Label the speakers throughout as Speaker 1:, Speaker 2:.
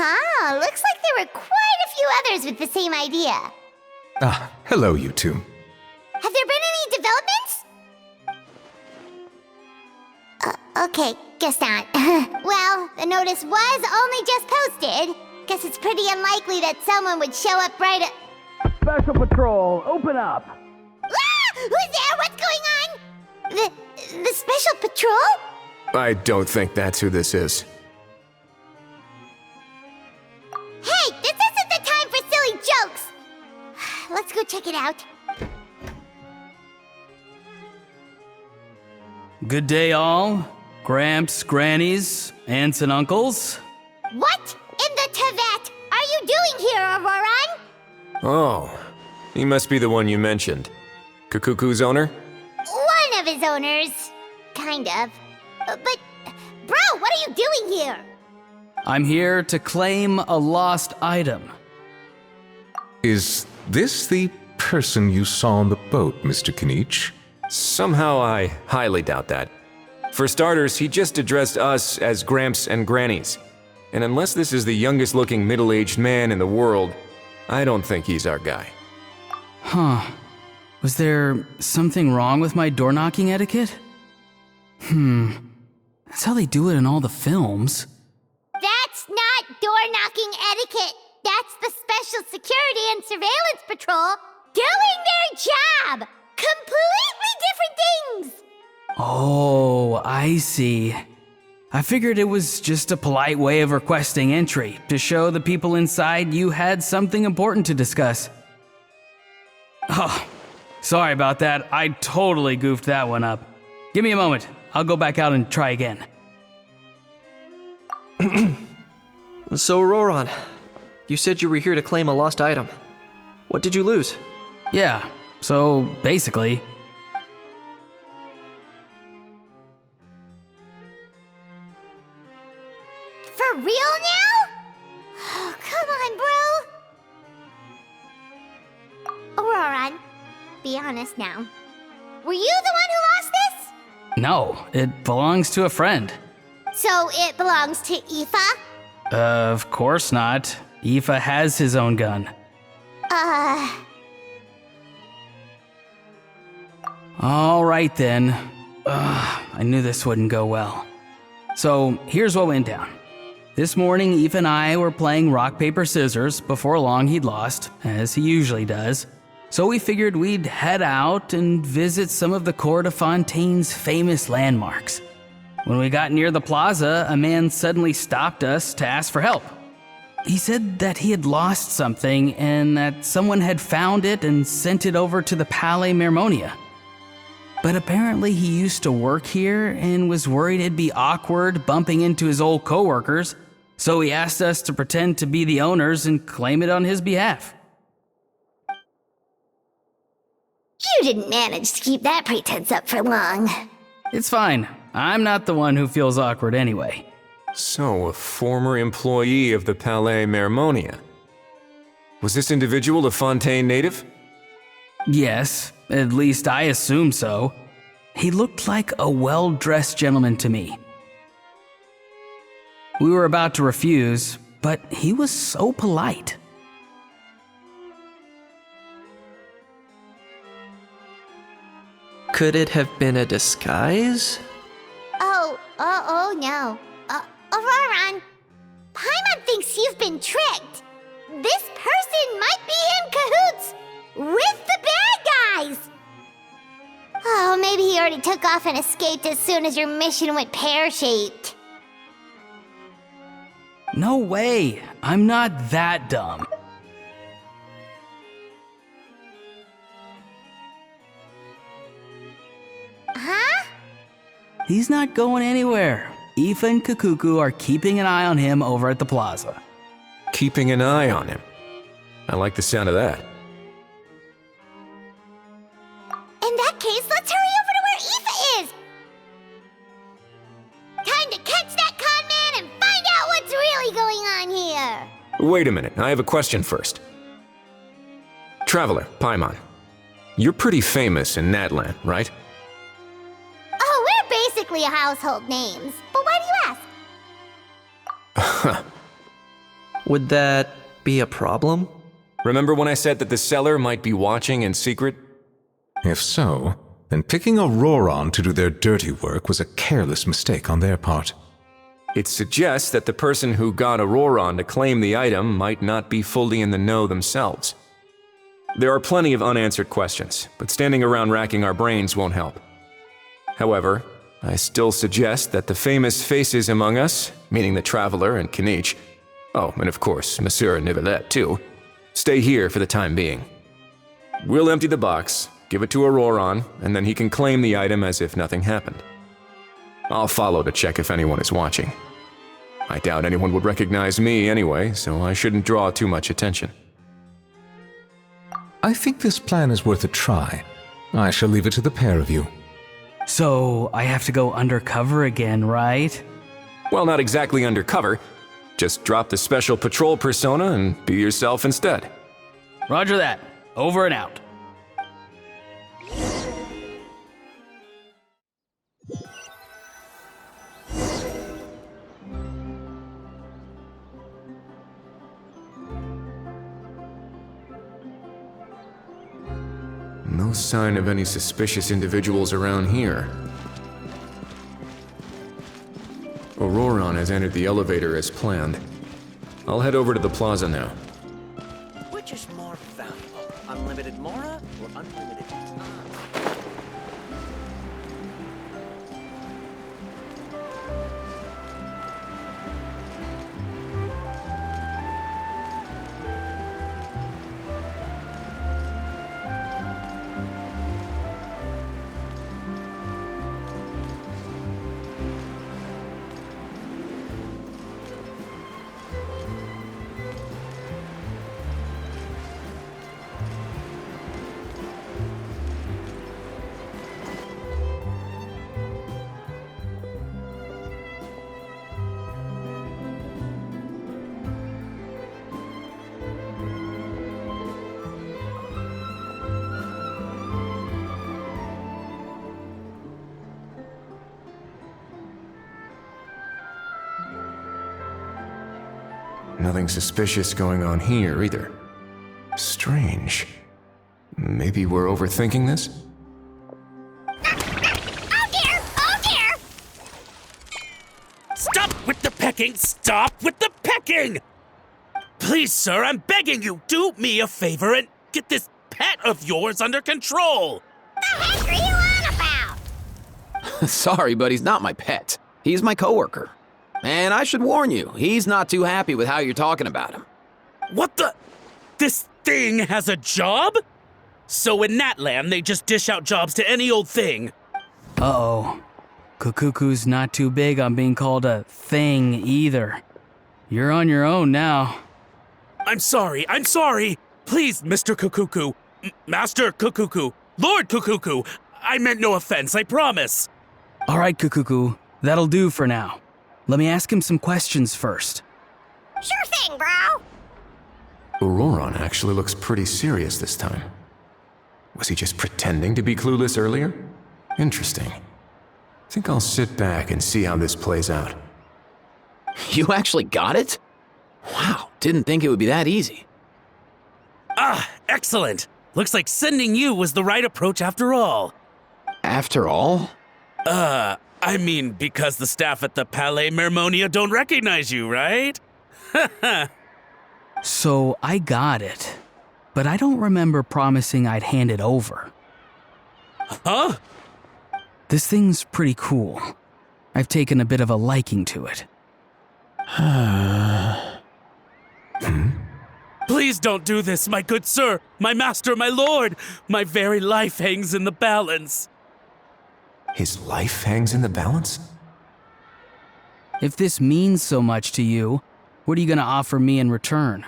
Speaker 1: Uh-huh, looks like there were quite a few others with the same idea.
Speaker 2: Ah, hello, you two.
Speaker 1: Have there been any developments? Okay, guess not. Well, the notice was only just posted. Guess it's pretty unlikely that someone would show up right at...
Speaker 3: Special Patrol, open up!
Speaker 1: Ah! Who's there? What's going on? The Special Patrol?
Speaker 2: I don't think that's who this is.
Speaker 1: Hey, this isn't the time for silly jokes! Let's go check it out.
Speaker 3: Good day, all. Gramps, grannies, aunts, and uncles.
Speaker 1: What in the Tevet are you doing here, Auroran?
Speaker 4: Oh, he must be the one you mentioned. Kukuku's owner?
Speaker 1: One of his owners. Kind of. But, bro, what are you doing here?
Speaker 3: I'm here to claim a lost item.
Speaker 2: Is this the person you saw on the boat, Mr. Kinich?
Speaker 4: Somehow I highly doubt that. For starters, he just addressed us as Gramps and Grannies. And unless this is the youngest looking middle-aged man in the world, I don't think he's our guy.
Speaker 3: Huh. Was there something wrong with my door-knocking etiquette? That's how they do it in all the films.
Speaker 1: That's not door-knocking etiquette. That's the Special Security and Surveillance Patrol doing their job. Completely different things.
Speaker 3: Oh, I see. I figured it was just a polite way of requesting entry to show the people inside you had something important to discuss. Oh, sorry about that. I totally goofed that one up. Give me a moment. I'll go back out and try again.
Speaker 5: So, Auroran, you said you were here to claim a lost item. What did you lose?
Speaker 3: Yeah, so basically...
Speaker 1: For real now? Oh, come on, bro. Auroran, be honest now. Were you the one who lost this?
Speaker 3: No, it belongs to a friend.
Speaker 1: So it belongs to Aoife?
Speaker 3: Of course not. Aoife has his own gun. All right then. I knew this wouldn't go well. So here's what went down. This morning, Aoife and I were playing rock, paper, scissors. Before long, he'd lost, as he usually does. So we figured we'd head out and visit some of the Cour de Fontaine's famous landmarks. When we got near the plaza, a man suddenly stopped us to ask for help. He said that he had lost something and that someone had found it and sent it over to the Palais Mermonia. But apparently he used to work here and was worried it'd be awkward bumping into his old coworkers, so he asked us to pretend to be the owners and claim it on his behalf.
Speaker 1: You didn't manage to keep that pretense up for long.
Speaker 3: It's fine. I'm not the one who feels awkward anyway.
Speaker 4: So, a former employee of the Palais Mermonia. Was this individual a Fontaine native?
Speaker 3: Yes, at least I assume so. He looked like a well-dressed gentleman to me. We were about to refuse, but he was so polite.
Speaker 5: Could it have been a disguise?
Speaker 1: Oh no. Auroran, Paimon thinks you've been tricked. This person might be in cahoots with the bad guys. Oh, maybe he already took off and escaped as soon as your mission went pear-shaped.
Speaker 3: No way! I'm not that dumb.
Speaker 1: Huh?
Speaker 3: He's not going anywhere. Aoife and Kukuku are keeping an eye on him over at the plaza.
Speaker 4: Keeping an eye on him. I like the sound of that.
Speaker 1: In that case, let's hurry over to where Aoife is. Time to catch that con man and find out what's really going on here.
Speaker 4: Wait a minute, I have a question first. Traveler, Paimon. You're pretty famous in Natlan, right?
Speaker 1: Oh, we're basically household names. But why do you ask?
Speaker 5: Would that be a problem?
Speaker 4: Remember when I said that the seller might be watching in secret?
Speaker 2: If so, then picking Auroron to do their dirty work was a careless mistake on their part.
Speaker 4: It suggests that the person who got Auroron to claim the item might not be fully in the know themselves. There are plenty of unanswered questions, but standing around racking our brains won't help. However, I still suggest that the famous faces among us, meaning the Traveler and Kinich, oh, and of course, Monsieur Nivelette too, stay here for the time being. We'll empty the box, give it to Auroron, and then he can claim the item as if nothing happened. I'll follow to check if anyone is watching. I doubt anyone would recognize me anyway, so I shouldn't draw too much attention.
Speaker 2: I think this plan is worth a try. I shall leave it to the pair of you.
Speaker 3: So, I have to go undercover again, right?
Speaker 4: Well, not exactly undercover. Just drop the special patrol persona and be yourself instead.
Speaker 3: Roger that. Over and out.
Speaker 4: No sign of any suspicious individuals around here. Auroron has entered the elevator as planned. I'll head over to the plaza now.
Speaker 6: Which is more valuable, unlimited Mora or unlimited time?
Speaker 4: Nothing suspicious going on here either. Strange. Maybe we're overthinking this?
Speaker 1: Oh dear! Oh dear!
Speaker 7: Stop with the pecking! Stop with the pecking! Please, sir, I'm begging you, do me a favor and get this pet of yours under control!
Speaker 1: The heck are you on about?
Speaker 8: Sorry, but he's not my pet. He's my coworker. And I should warn you, he's not too happy with how you're talking about him.
Speaker 7: What the? This thing has a job? So in Natland, they just dish out jobs to any old thing.
Speaker 3: Uh-oh. Kukuku's not too big on being called a thing either. You're on your own now.
Speaker 7: I'm sorry. Please, Mr. Kukuku. Master Kukuku. Lord Kukuku. I meant no offense, I promise.
Speaker 3: All right, Kukuku. That'll do for now. Let me ask him some questions first.
Speaker 1: Sure thing, bro.
Speaker 4: Auroron actually looks pretty serious this time. Was he just pretending to be clueless earlier? Interesting. Think I'll sit back and see how this plays out.
Speaker 8: You actually got it? Wow, didn't think it would be that easy.
Speaker 7: Ah, excellent. Looks like sending you was the right approach after all.
Speaker 8: After all?
Speaker 7: I mean, because the staff at the Palais Mermonia don't recognize you, right?
Speaker 3: So I got it, but I don't remember promising I'd hand it over.
Speaker 7: Huh?
Speaker 3: This thing's pretty cool. I've taken a bit of a liking to it.
Speaker 7: Please don't do this, my good sir, my master, my lord. My very life hangs in the balance.
Speaker 4: His life hangs in the balance?
Speaker 3: If this means so much to you, what are you gonna offer me in return?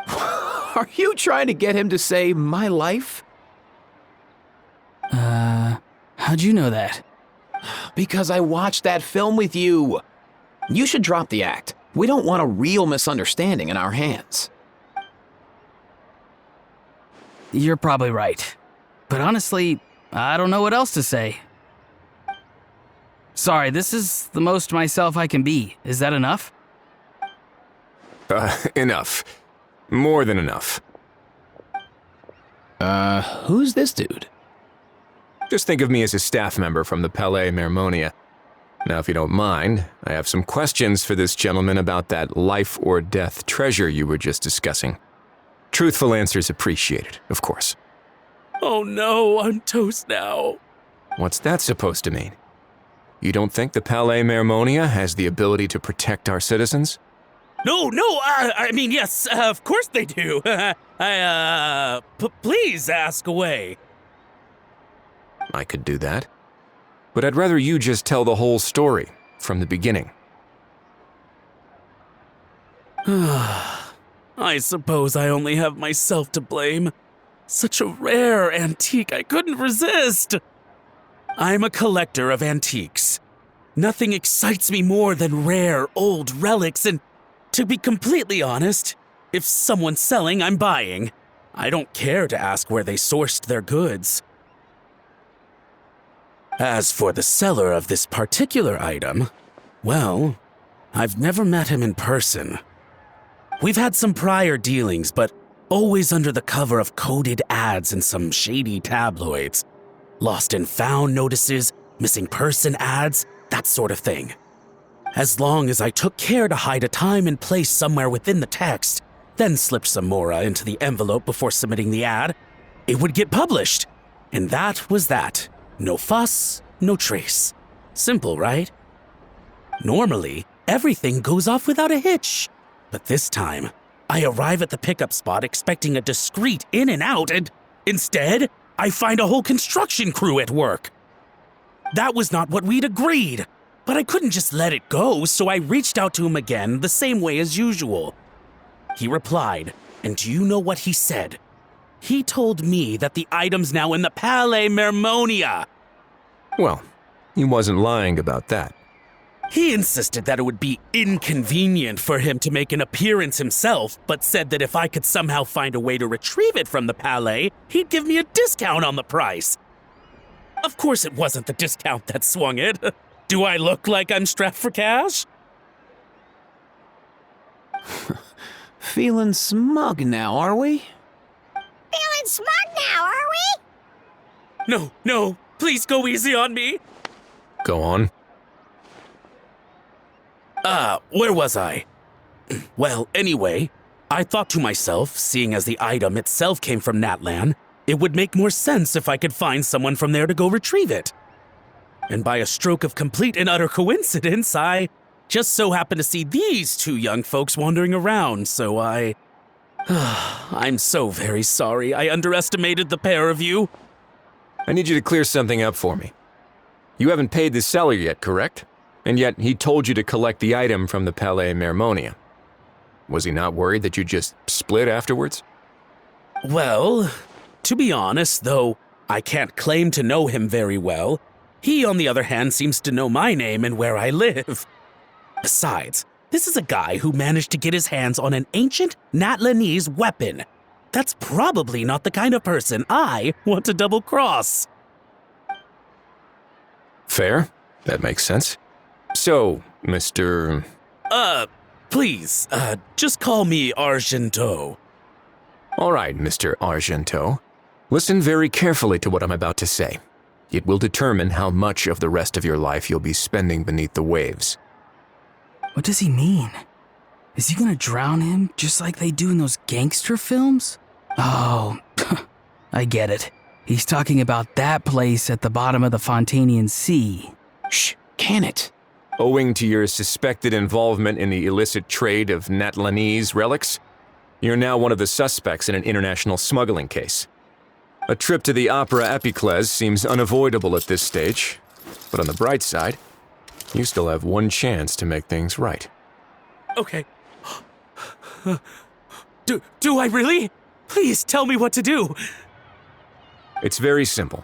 Speaker 8: Are you trying to get him to say my life?
Speaker 3: How'd you know that?
Speaker 8: Because I watched that film with you. You should drop the act. We don't want a real misunderstanding in our hands.
Speaker 3: You're probably right. But honestly, I don't know what else to say. Sorry, this is the most myself I can be. Is that enough?
Speaker 4: Enough. More than enough.
Speaker 8: Who's this dude?
Speaker 4: Just think of me as a staff member from the Palais Mermonia. Now, if you don't mind, I have some questions for this gentleman about that life or death treasure you were just discussing. Truthful answers appreciated, of course.
Speaker 7: Oh no, I'm toast now.
Speaker 4: What's that supposed to mean? You don't think the Palais Mermonia has the ability to protect our citizens?
Speaker 7: No, I mean, yes, of course they do. Please ask away.
Speaker 4: I could do that. But I'd rather you just tell the whole story, from the beginning.
Speaker 7: I suppose I only have myself to blame. Such a rare antique, I couldn't resist. I'm a collector of antiques. Nothing excites me more than rare, old relics, and to be completely honest, if someone's selling, I'm buying. I don't care to ask where they sourced their goods. As for the seller of this particular item, well, I've never met him in person. We've had some prior dealings, but always under the cover of coded ads in some shady tabloids. Lost and found notices, missing person ads, that sort of thing. As long as I took care to hide a time and place somewhere within the text, then slipped some mora into the envelope before submitting the ad, it would get published. And that was that. No fuss, no trace. Simple, right? Normally, everything goes off without a hitch. But this time, I arrive at the pickup spot expecting a discreet in and out, and instead, I find a whole construction crew at work. That was not what we'd agreed, but I couldn't just let it go, so I reached out to him again the same way as usual. He replied, and do you know what he said? He told me that the item's now in the Palais Mermonia.
Speaker 4: Well, he wasn't lying about that.
Speaker 7: He insisted that it would be inconvenient for him to make an appearance himself, but said that if I could somehow find a way to retrieve it from the Palais, he'd give me a discount on the price. Of course it wasn't the discount that swung it. Do I look like I'm strapped for cash?
Speaker 8: Feeling smug now, are we?
Speaker 1: Feeling smart now, are we?
Speaker 7: No, please go easy on me.
Speaker 4: Go on.
Speaker 7: Where was I? Well, anyway, I thought to myself, seeing as the item itself came from Natlan, it would make more sense if I could find someone from there to go retrieve it. And by a stroke of complete and utter coincidence, I just so happened to see these two young folks wandering around, so I'm so very sorry I underestimated the pair of you.
Speaker 4: I need you to clear something up for me. You haven't paid the seller yet, correct? And yet he told you to collect the item from the Palais Mermonia. Was he not worried that you just split afterwards?
Speaker 7: Well, to be honest, though I can't claim to know him very well, he, on the other hand, seems to know my name and where I live. Besides, this is a guy who managed to get his hands on an ancient Natlanese weapon. That's probably not the kind of person I want to double-cross.
Speaker 4: Fair. That makes sense. So, Mr.
Speaker 7: Please, just call me Argento.
Speaker 4: All right, Mr. Argento. Listen very carefully to what I'm about to say. It will determine how much of the rest of your life you'll be spending beneath the waves.
Speaker 3: What does he mean? Is he gonna drown him just like they do in those gangster films? Oh, I get it. He's talking about that place at the bottom of the Fontanian Sea.
Speaker 8: Shh, can it?
Speaker 4: Owing to your suspected involvement in the illicit trade of Natlanese relics, you're now one of the suspects in an international smuggling case. A trip to the Opera Epiclese seems unavoidable at this stage, but on the bright side, you still have one chance to make things right.
Speaker 7: Okay. Do I really? Please tell me what to do.
Speaker 4: It's very simple.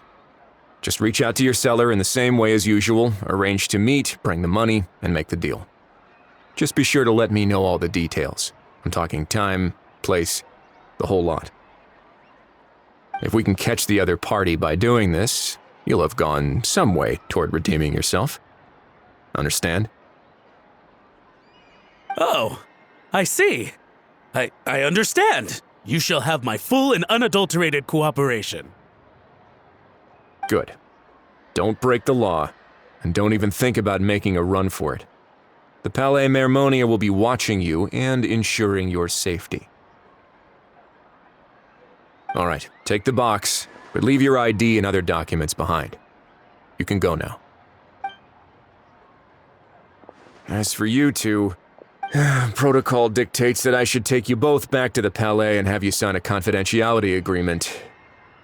Speaker 4: Just reach out to your seller in the same way as usual, arrange to meet, bring the money, and make the deal. Just be sure to let me know all the details. I'm talking time, place, the whole lot. If we can catch the other party by doing this, you'll have gone some way toward redeeming yourself. Understand?
Speaker 7: Oh, I see. I understand. You shall have my full and unadulterated cooperation.
Speaker 4: Good. Don't break the law, and don't even think about making a run for it. The Palais Mermonia will be watching you and ensuring your safety. All right, take the box, but leave your ID and other documents behind. You can go now. As for you two, protocol dictates that I should take you both back to the Palais and have you sign a confidentiality agreement.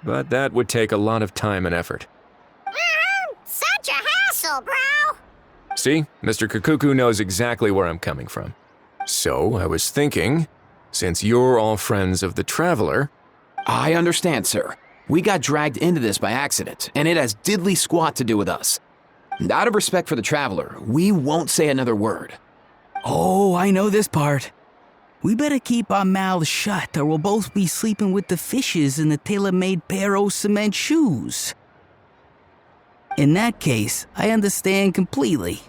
Speaker 4: But that would take a lot of time and effort.
Speaker 1: Such a hassle, bro!
Speaker 4: See, Mr. Kakuku knows exactly where I'm coming from. So, I was thinking, since you're all friends of the Traveler...
Speaker 8: I understand, sir. We got dragged into this by accident, and it has diddly squat to do with us. And out of respect for the Traveler, we won't say another word.
Speaker 3: Oh, I know this part. We better keep our mouths shut or we'll both be sleeping with the fishes in the tailor-made pair of cement shoes. In that case, I understand completely.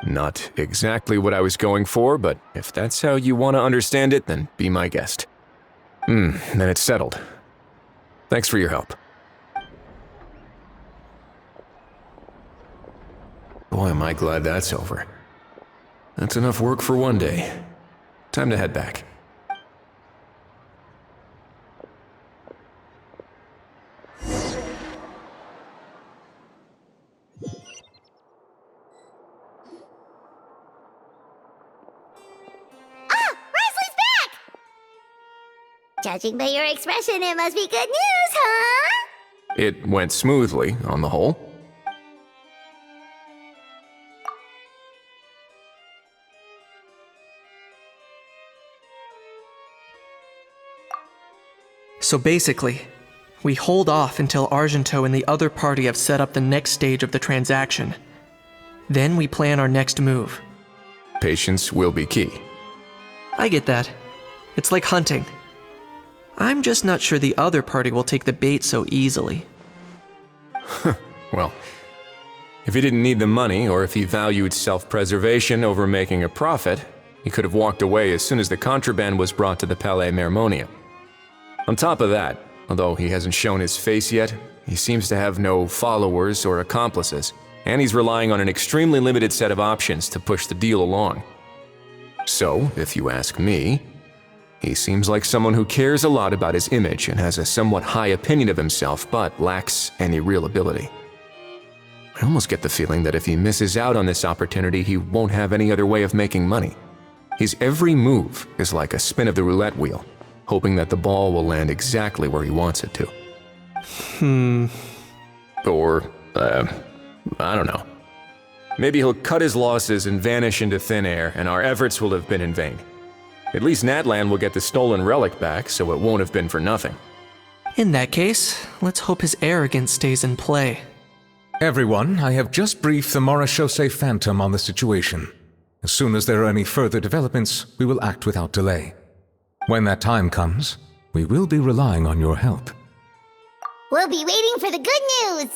Speaker 4: Not exactly what I was going for, but if that's how you want to understand it, then be my guest. Then it's settled. Thanks for your help. Boy, am I glad that's over. That's enough work for one day. Time to head back.
Speaker 1: Judging by your expression, it must be good news, huh?
Speaker 4: It went smoothly, on the whole.
Speaker 5: So basically, we hold off until Argento and the other party have set up the next stage of the transaction. Then we plan our next move.
Speaker 4: Patience will be key.
Speaker 5: I get that. It's like hunting. I'm just not sure the other party will take the bait so easily.
Speaker 4: Well, if he didn't need the money, or if he valued self-preservation over making a profit, he could have walked away as soon as the contraband was brought to the Palais Mermonia. On top of that, although he hasn't shown his face yet, he seems to have no followers or accomplices, and he's relying on an extremely limited set of options to push the deal along. So, if you ask me, he seems like someone who cares a lot about his image and has a somewhat high opinion of himself, but lacks any real ability. I almost get the feeling that if he misses out on this opportunity, he won't have any other way of making money. His every move is like a spin of the roulette wheel, hoping that the ball will land exactly where he wants it to. Or, I don't know. Maybe he'll cut his losses and vanish into thin air, and our efforts will have been in vain. At least Natlan will get the stolen relic back, so it won't have been for nothing.
Speaker 5: In that case, let's hope his arrogance stays in play.
Speaker 2: Everyone, I have just briefed the Morishose Phantom on the situation. As soon as there are any further developments, we will act without delay. When that time comes, we will be relying on your help.
Speaker 1: We'll be waiting for the good news!